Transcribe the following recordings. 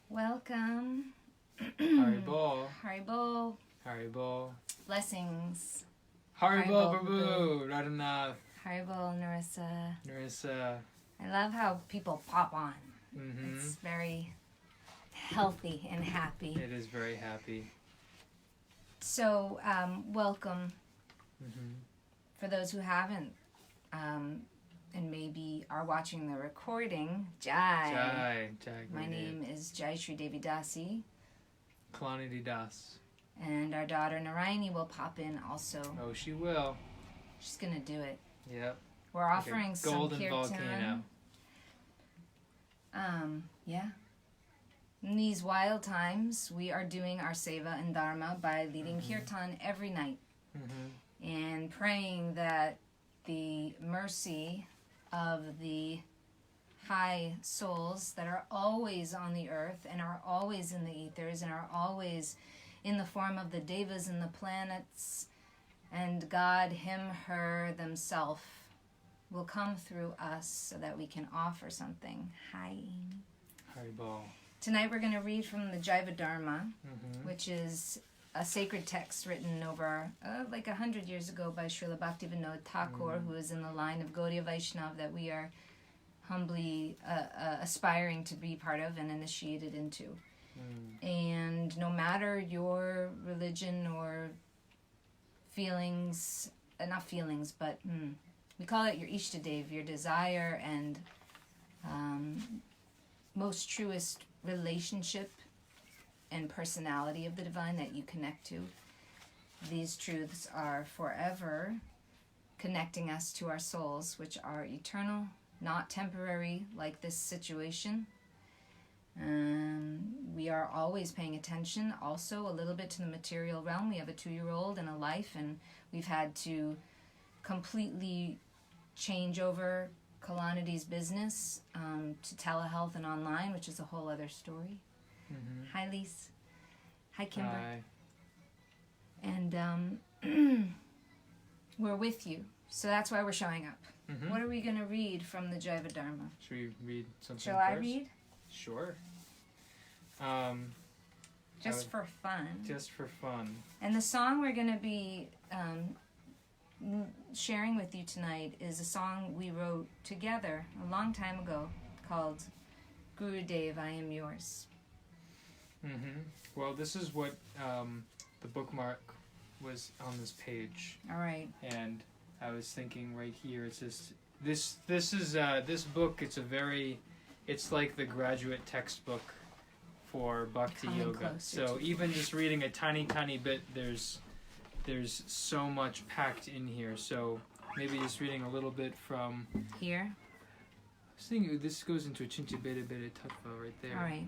Welcome. Haribol. Haribol. Haribol. Blessings. Haribol Prabhu. Radhanath. Haribol Narissa. Narissa. I love how people pop on. Mm-hmm. It's very healthy and happy. It is very happy. So, welcome. Mm-hmm. For those who haven't, and maybe are watching the recording, Jai. My name is Jaishree Devi Dasi. Kalanidhi Das. And our daughter Narayani will pop in also. Oh, she will. She's going to do it. Yep. We're offering some golden Kirtan. volcano. Yeah. In these wild times, we are doing our seva and dharma by leading Kirtan every night. Mm-hmm. And praying that the mercy of the high souls that are always on the earth and are always in the ethers and are always in the form of the devas and the planets and God, him, her, themselves will come through us so that we can offer something. Hi. Haribol. Tonight we're going to read from the Jiva Dharma, Mm-hmm. which is a sacred text written over like 100 years ago by Srila Bhakti Vinod Thakur, who is in the line of Gaudiya Vaishnava that we are humbly aspiring to be part of and initiated into. And no matter your religion or feelings, not feelings, but we call it your Ishtadev, your desire and most truest relationship and personality of the divine that you connect to. These truths are forever connecting us to our souls, which are eternal, not temporary like this situation. We are always paying attention also a little bit to the material realm. We have a 2-year-old and a life, and we've had to completely change over Kalanidhi's business to telehealth and online, which is a whole other story. Mm-hmm. Hi, Lise. Hi, Kimber. Hi. And we're with you. So that's why we're showing up. Mm-hmm. What are we going to read from the Jiva Dharma? Should we read something Shall first? I read? Sure. Just for fun. Just for fun. And the song we're going to be sharing with you tonight is a song we wrote together a long time ago called Gurudev, I Am Yours. Mm-hmm. Well, this is what the bookmark was on this page. All right. And I was thinking right here, it's just this is this book. It's like the graduate textbook for Bhakti Yoga. So even just reading a tiny bit, there's so much packed in here. So maybe just reading a little bit from here. I was thinking this goes into a Chincha Beta Tattva right there. All right.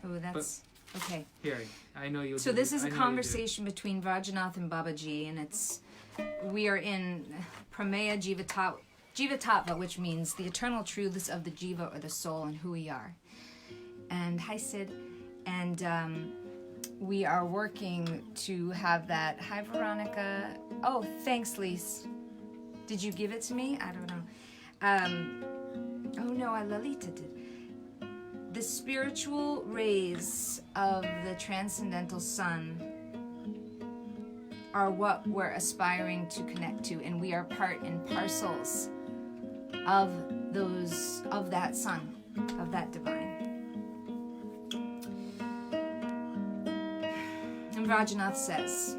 Oh, that's okay. Here, I know you'll. So this is a conversation between Vrajanath and Babaji, and we are in Prameya Jiva-tattva, which means the eternal truths of the jiva or the soul and who we are. And hi, Sid. And we are working to have that. Hi, Veronica. Oh, thanks, Lise. Did you give it to me? I don't know. Oh no, Lalita did. The spiritual rays of the transcendental sun are what we're aspiring to connect to, and we are part and parcels of that sun, of that divine. And Rajanath says,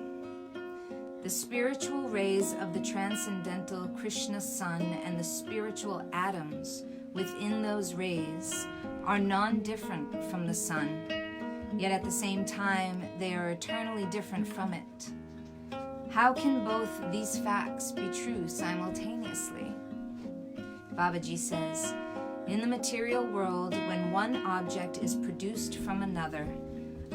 the spiritual rays of the transcendental Krishna sun and the spiritual atoms within those rays are non-different from the sun, yet at the same time they are eternally different from it. How can both these facts be true simultaneously? Babaji says, in the material world, when one object is produced from another,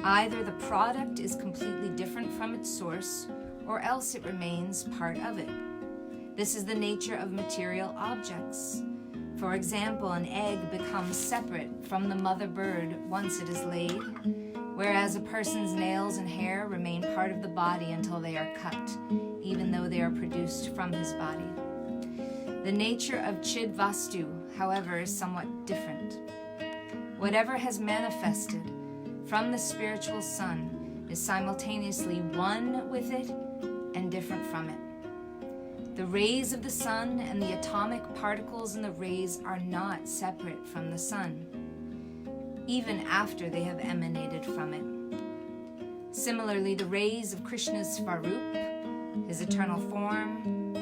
either the product is completely different from its source, or else it remains part of it. This is the nature of material objects. For example, an egg becomes separate from the mother bird once it is laid, whereas a person's nails and hair remain part of the body until they are cut. even though they are produced from his body. The nature of Chid Vastu, however, is somewhat different. Whatever has manifested from the spiritual sun is simultaneously one with it and different from it. The rays of the sun and the atomic particles in the rays are not separate from the sun, even after they have emanated from it. Similarly, the rays of Krishna's Svarup, his eternal form,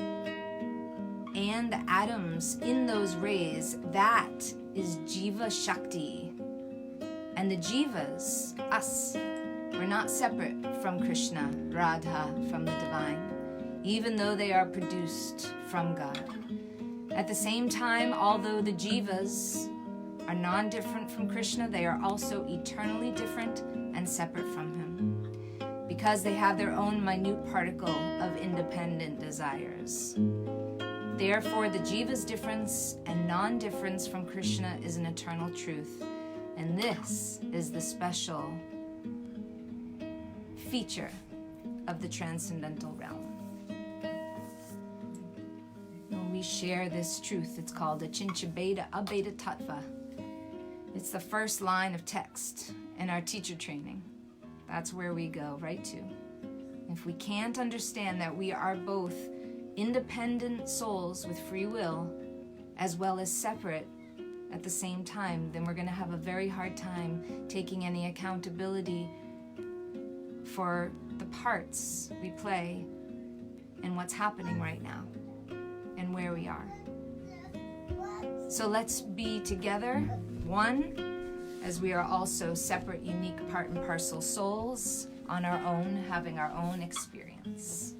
and the atoms in those rays, that is Jiva Shakti. And the Jivas, us, we're not separate from Krishna, Radha, from the divine, even though they are produced from God. At the same time, although the Jivas are non-different from Krishna, they are also eternally different and separate from him, because they have their own minute particle of independent desires. Therefore, the Jiva's difference and non-difference from Krishna is an eternal truth, and this is the special feature of the transcendental realm. When we share this truth, it's called Achincha Beta Abeta Tattva. It's the first line of text in our teacher training. That's where we go right to. If we can't understand that we are both independent souls with free will, as well as separate at the same time, then we're going to have a very hard time taking any accountability for the parts we play and what's happening right now and where we are. So let's be together, one, as we are also separate, unique part and parcel souls on our own, having our own experience.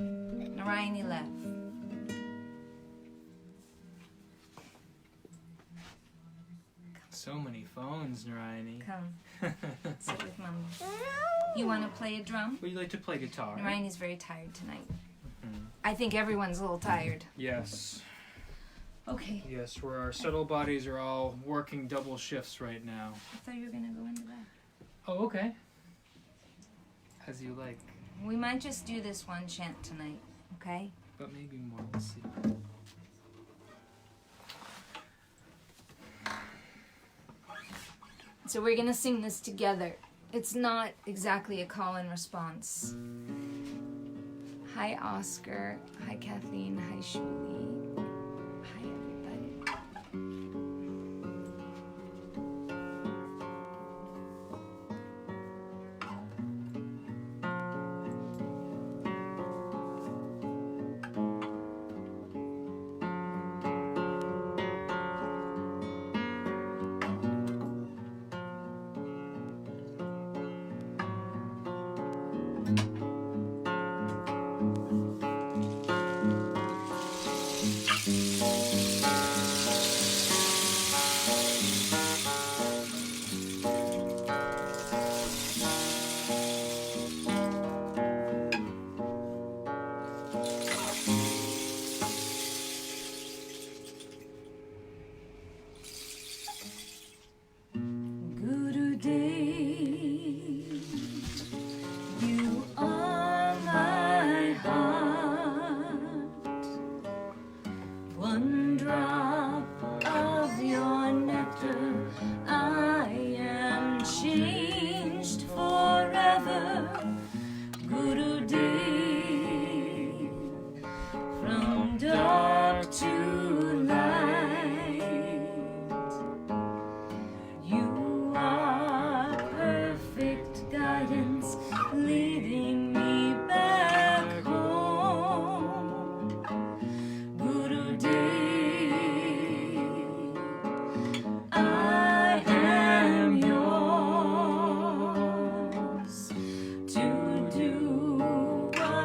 Narayani left. So many phones, Narayani. Come, sit with Mommy. You want to play a drum? Would you like to play guitar? Narayani's very tired tonight. I think everyone's a little tired. Yes. Okay. Yes, where our subtle bodies are all working double shifts right now. I thought you were going to go into that. Oh, okay. As you like. We might just do this one chant tonight, okay? But maybe more, we'll see. So we're going to sing this together. It's not exactly a call and response. Hi, Oscar. Hi, Kathleen. Hi, Shuli. Hi, everybody. To do what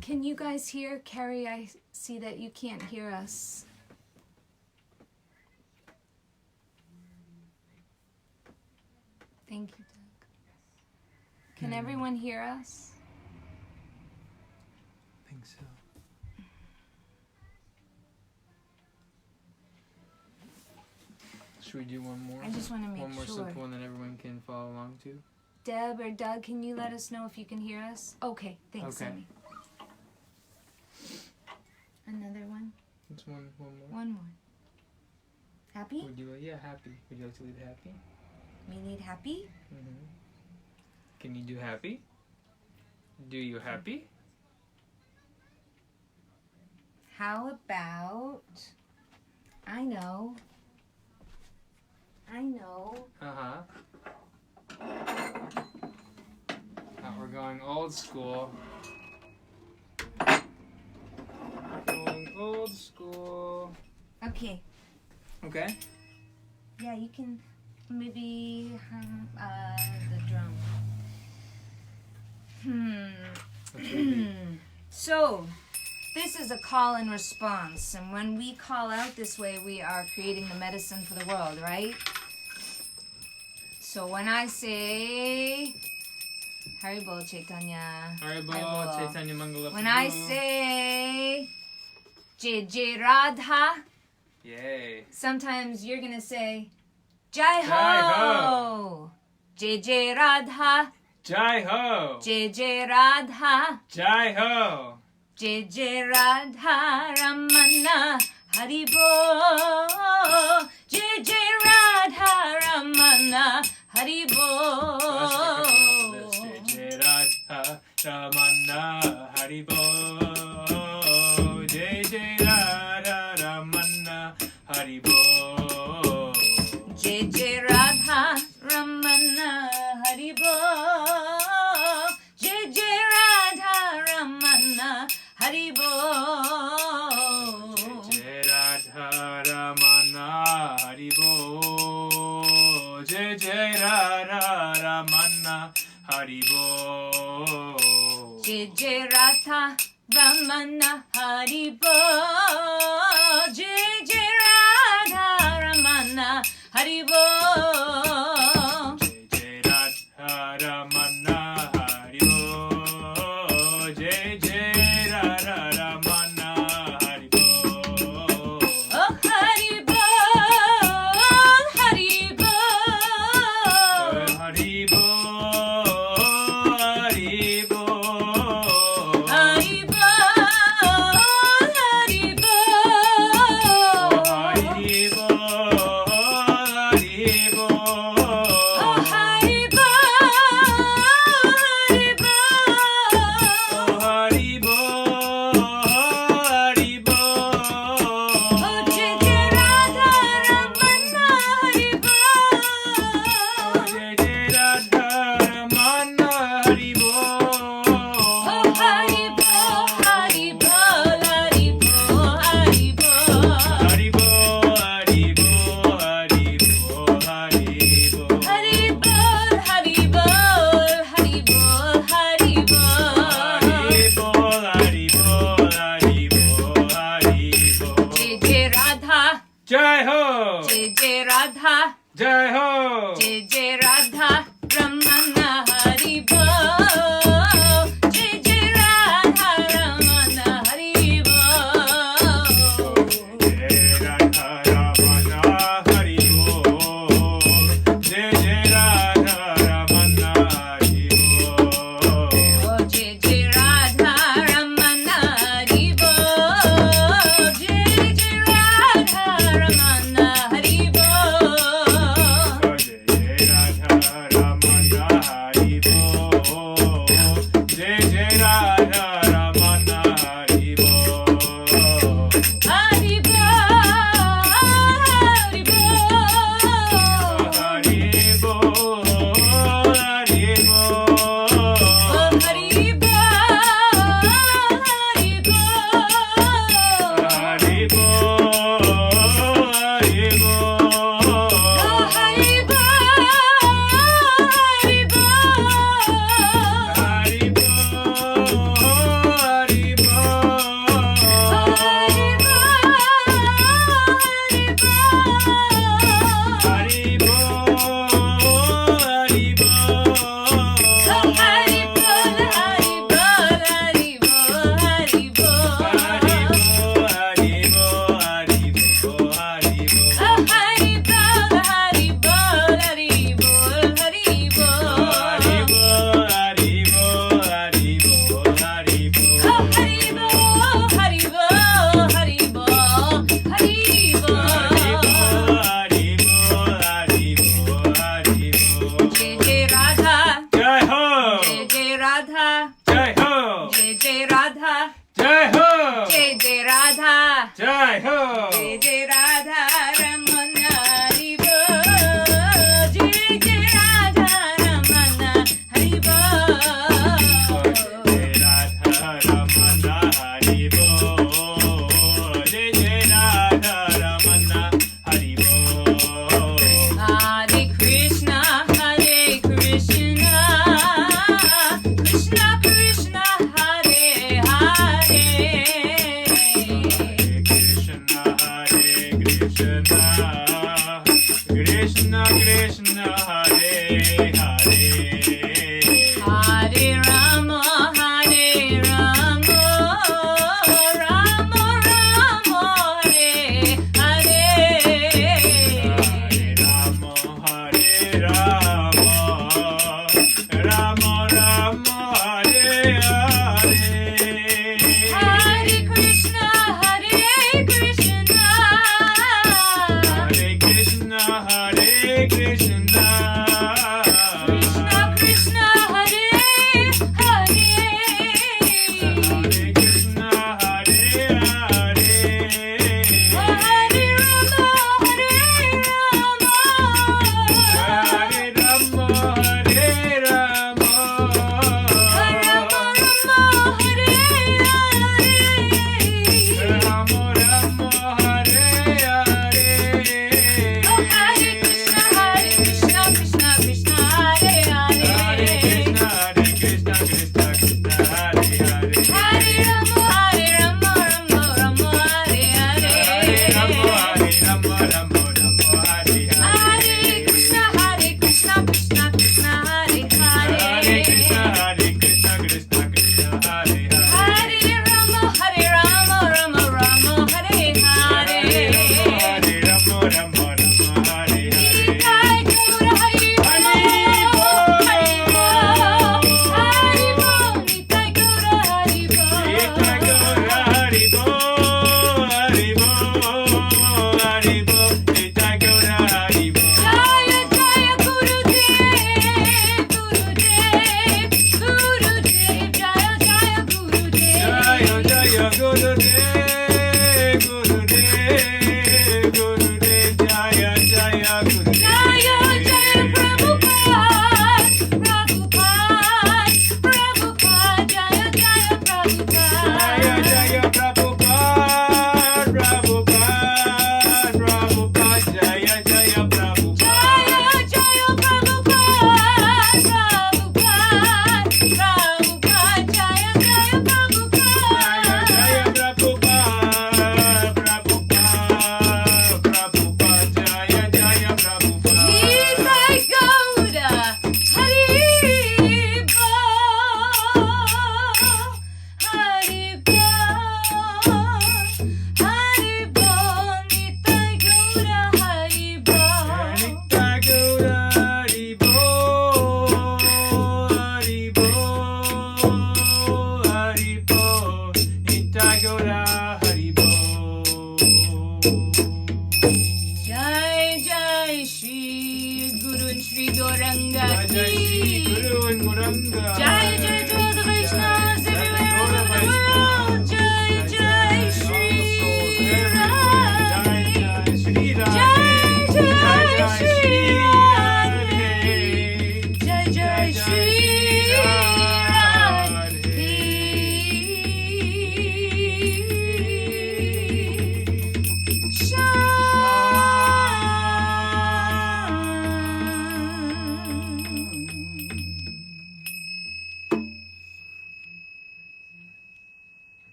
Can you guys hear? Carrie, I see that you can't hear us. Thank you, Doug. Can everyone hear us? I think so. Should we do one more? I just want to make sure. One more simple one that everyone can follow along to. Deb or Doug, can you let us know if you can hear us? Okay, thanks, Okay. Sammy. Another one? Just one more. One more. Happy? Would you, yeah, happy. Would you like to lead happy? We need happy? Mm-hmm. Can you do happy? Do you happy? How about... I know. Uh-huh. We're going old school. Going old school. Okay. Okay. Yeah, you can maybe the drum. So, this is a call and response, and when we call out this way, we are creating the medicine for the world, right? So when I say Haribol Chaitanya, Haribol Chaitanya Mangala. when I say Jai Jai Radha. Yay. Sometimes you're gonna say Jai Ho. Jai Ho. Jai Jai Radha. Jai Ho. Jai Jai Radha. Jai Ho. Jai Jai Radha Ramana Hari Bo. Jai Jai Radha Ramana Hari Bo. Jai Jai Radha Ramana Hari Bo. Jai Jai Radha Ramana Hari Bo. Jai Jai Radha Ramana Hari Bo. Jai Jai Radha Ramana Hari Bo. Jai Radha Ramana Hari Bo. Jai Jai Radha Ramana Hari Bo. Jai Jai Radha Ramana Hari Bo. Jai Jai Radha Ramana Hari Bo. Jai Radha Ramana Hari Bo. Jai Jai Radha Ramana Hari Bo. Oh Hari Bo, Hari Bo. Hari Bo. Hari Bo. Hari Bo, Hari Bo. Hari Bo. Hari Bo. Oh Hari Bo, Hari Bo. Hari Bo. Hari Bo. Oh Jai Jai Radha Ramana Hari Bo. Jai Jai Radha Ramana Hari Bo. Oh Hari Bo, Hari Bo, Hari Bo, Hari Bo. Hari Bo. Hari Bo. Hari Bo. Hari Bo. Hari Bol, Hari Bol, Hari Bol, Hari Bol. Hari Bo. Hari Bo. Hari Bo. Hari Bo. Jai Jai Radha, Jai Ho. Jai Jai Radha, Jai Ho. Jai Jai Radha, Ramana Hari Bo. Jai Jai Radha, Ramana Hari Bo. Jai Radha Ramana Hari Bo. Jai Jai Radha Ramana Hari Bo. Oh Jai Jai Radha, Ramana Hari Bo. Jai Jai Radha, Ramana Hari Bo. Jai Jai Radha Ramana Hari Bo. Jai Jai Radha Ramana Hari Bo. Hari Bo, Hari Bo. Hari Bo. Hari Bo. Oh Hari Bo, Hari Bo. Hari Bo. Hari Bo. Oh Hari Bo, Hari Bo. Hari Bo. Hari Bo. Hari Bo. Hari Bo. Jai Ho! Jai Jai Radha Ramana Hari Bo. Jai Jai Radha Ramana Hari Bo. Jai Radha Ramana Hari Bo. Jai Jai Radha Ramana Hari Bo. Hare Krishna, Hare Krishna, Krishna Krishna, Hare Hare. Krishna Krishna Hare Hare Hare Rama, Hare Rama, Rama Rama,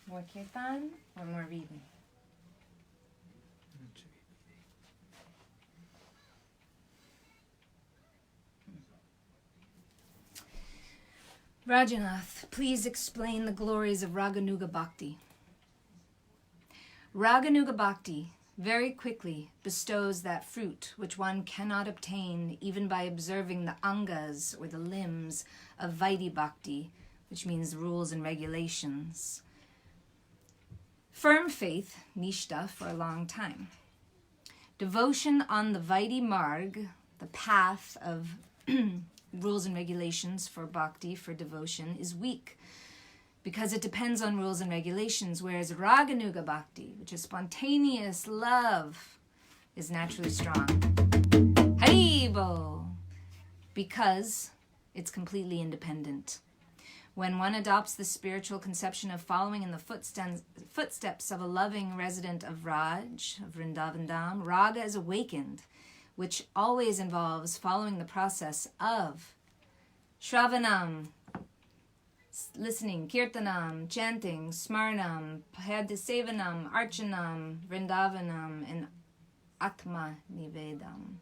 More kirtan or more reading? Rajanath, please explain the glories of Raganuga Bhakti. Raganuga Bhakti very quickly bestows that fruit which one cannot obtain even by observing the angas or the limbs of Vaidhi Bhakti, which means rules and regulations. Firm faith, nishta, for a long time. Devotion on the Vaidhi Marg, the path of rules and regulations for bhakti, for devotion, is weak because it depends on rules and regulations, whereas Raganuga Bhakti, which is spontaneous love, is naturally strong. Haribo! Because it's completely independent. When one adopts the spiritual conception of following in the footsteps of a loving resident of Raj, of Vrindavan Dham, Raga is awakened, which always involves following the process of Shravanam, listening, Kirtanam, chanting, Smarnam, Padasevanam, Archanam, Vrindavanam, and Atma Nivedam.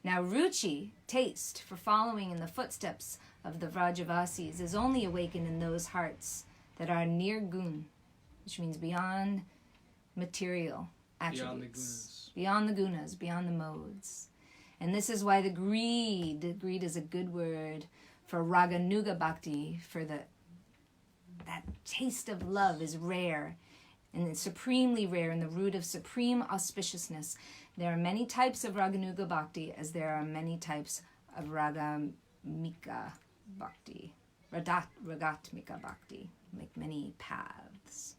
Now, Ruchi, taste for following in the footsteps of the Vrajavasis, is only awakened in those hearts that are near gun, which means beyond material attributes. Beyond the gunas, beyond the modes. And this is why the greed is a good word for Raganuga Bhakti, for that taste of love is rare, and it's supremely rare in the root of supreme auspiciousness. There are many types of Raganuga Bhakti as there are many types of Ragamika Bhakti, Ragatmika Bhakti. like many paths.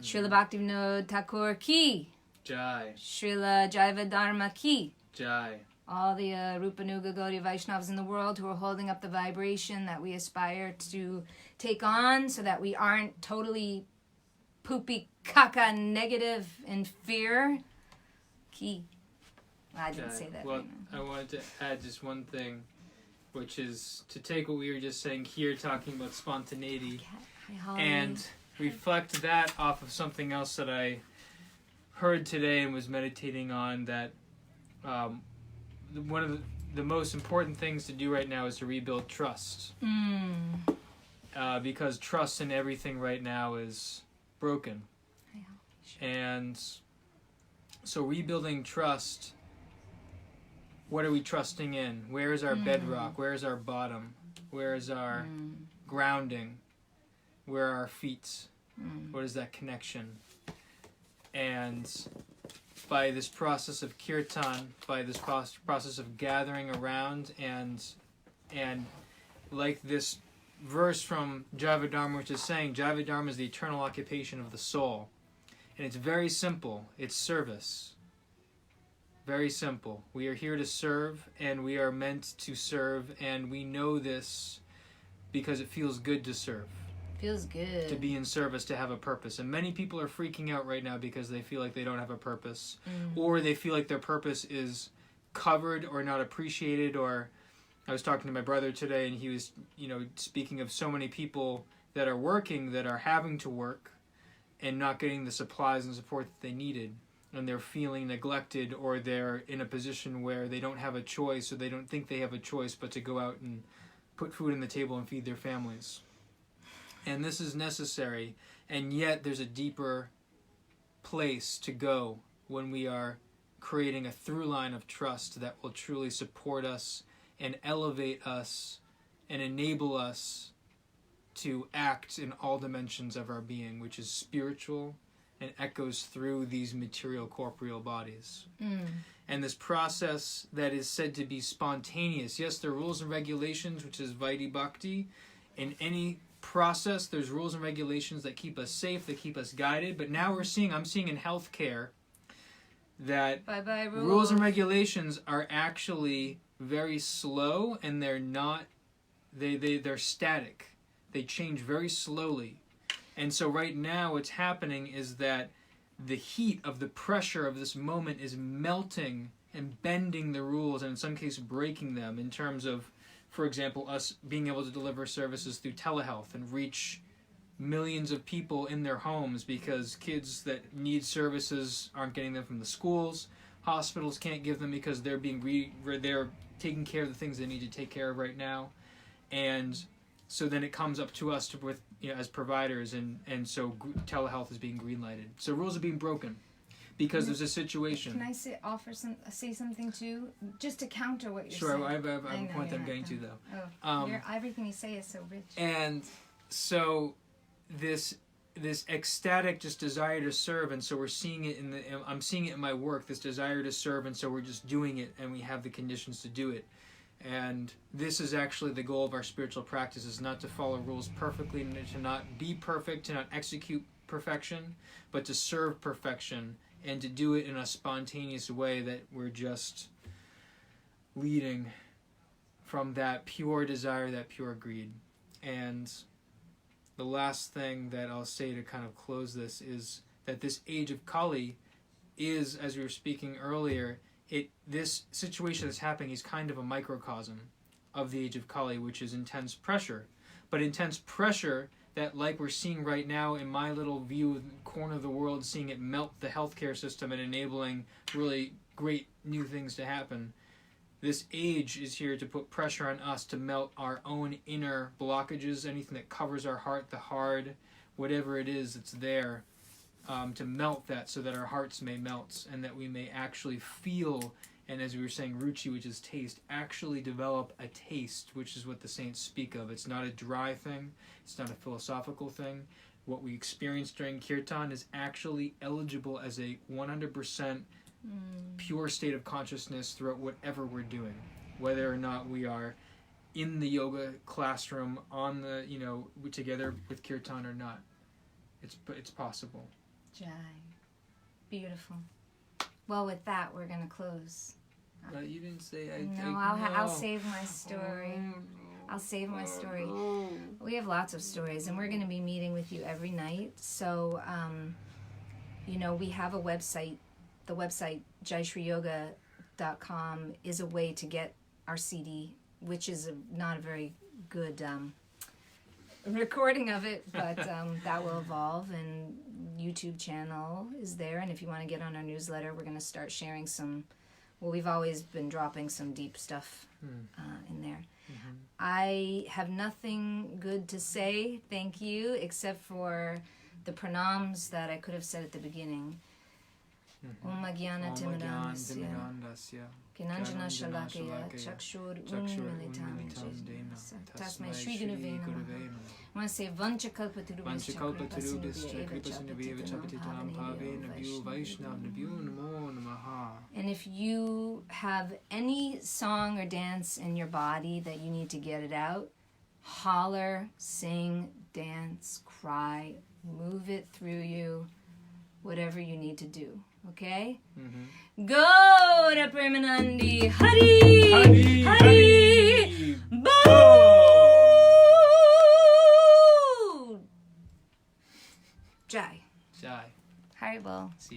Srila Bhaktivinoda Thakur ki. Jai. Srila Jaiva Dharma ki. Jai. All the Rupanuga Gaudiya Vaishnavas in the world who are holding up the vibration that we aspire to take on so that we aren't totally poopy caca negative in fear. Ki. I didn't say that. Well, I wanted to add just one thing, which is to take what we were just saying here, talking about spontaneity, and reflect that off of something else that I heard today and was meditating on, that one of the most important things to do right now is to rebuild trust. Because trust in everything right now is broken. And so rebuilding trust, what are we trusting in? Where is our bedrock? Where is our bottom? Where is our grounding? Where are our feet? What is that connection? And by this process of kirtan, by this process of gathering around, and like this verse from Jaiva Dharma, which is saying Jaiva Dharma is the eternal occupation of the soul. And it's very simple. It's service. Very simple. We are here to serve, and we are meant to serve, and we know this because it feels good to serve. Feels good. To be in service, to have a purpose. And many people are freaking out right now because they feel like they don't have a purpose. Or they feel like their purpose is covered or not appreciated. Or I was talking to my brother today, and he was, speaking of so many people that are working, that are having to work and not getting the supplies and support that they needed. And they're feeling neglected, or they're in a position where they don't have a choice, or they don't think they have a choice but to go out and put food on the table and feed their families. And this is necessary, and yet there's a deeper place to go when we are creating a through line of trust that will truly support us and elevate us and enable us to act in all dimensions of our being, which is spiritual and echoes through these material corporeal bodies. And this process that is said to be spontaneous, yes, there are rules and regulations, which is Vedic Bhakti. In any process, there's rules and regulations that keep us safe, that keep us guided. But now I'm seeing in healthcare that rules and regulations are actually very slow, and they're static. They change very slowly. And so right now what's happening is that the heat of the pressure of this moment is melting and bending the rules, and in some cases breaking them, in terms of, for example, us being able to deliver services through telehealth and reach millions of people in their homes, because kids that need services aren't getting them from the schools. Hospitals can't give them because they're they're taking care of the things they need to take care of right now. And so then it comes up to us as providers, and so telehealth is being green-lighted. So rules are being broken because there's a situation. Can I say something too, just to counter what you're saying? Sure, I have a point that I'm getting to, though. Everything you say is so rich. And so this ecstatic just desire to serve, and so we're seeing it I'm seeing it in my work, this desire to serve, and so we're just doing it, and we have the conditions to do it. And this is actually the goal of our spiritual practice, is not to follow rules perfectly, to not be perfect, to not execute perfection, but to serve perfection, and to do it in a spontaneous way that we're just leading from that pure desire, that pure greed. And the last thing that I'll say to kind of close this is that this age of Kali is, as we were speaking earlier, this situation that's happening is kind of a microcosm of the age of Kali, which is intense pressure. But intense pressure that, like we're seeing right now in my little view, corner of the world, seeing it melt the healthcare system and enabling really great new things to happen. This age is here to put pressure on us to melt our own inner blockages, anything that covers our heart, the hard, whatever it is that's there. To melt that so that our hearts may melt, and that we may actually feel, and as we were saying, ruchi, which is taste, actually develop a taste, which is what the saints speak of. It's not a dry thing. It's not a philosophical thing. What we experience during Kirtan is actually eligible as a 100% pure state of consciousness throughout whatever we're doing, whether or not we are in the yoga classroom on the, together with kirtan or not. It's possible. Jai. Beautiful. Well, with that, we're going to close. You didn't say I'll save my story. I'll save my story. We have lots of stories, and we're going to be meeting with you every night. So, we have a website. The website, JaishreeYoga.com, is a way to get our CD, which is not a very good recording of it, but that will evolve. And YouTube channel is there. And if you want to get on our newsletter, we're going to start sharing we've always been dropping some deep stuff in there. Mm-hmm. I have nothing good to say, thank you, except for the pranams that I could have said at the beginning. Om Gyana Timidandasya Kinanjana Shalakaya Chakshur Unmilitam Tasmai Shri Gunave Namaha. I want to say Vanchakalpaturubhis Chakripasindhaveva And if you have any song or dance in your body that you need to get it out, holler, sing, dance, cry, move it through you, whatever you need to do. Okay? Mm-hmm. Gaura Premanandi Hari Hari, Hari. Boo! Jai. Jai. Haribol. See you.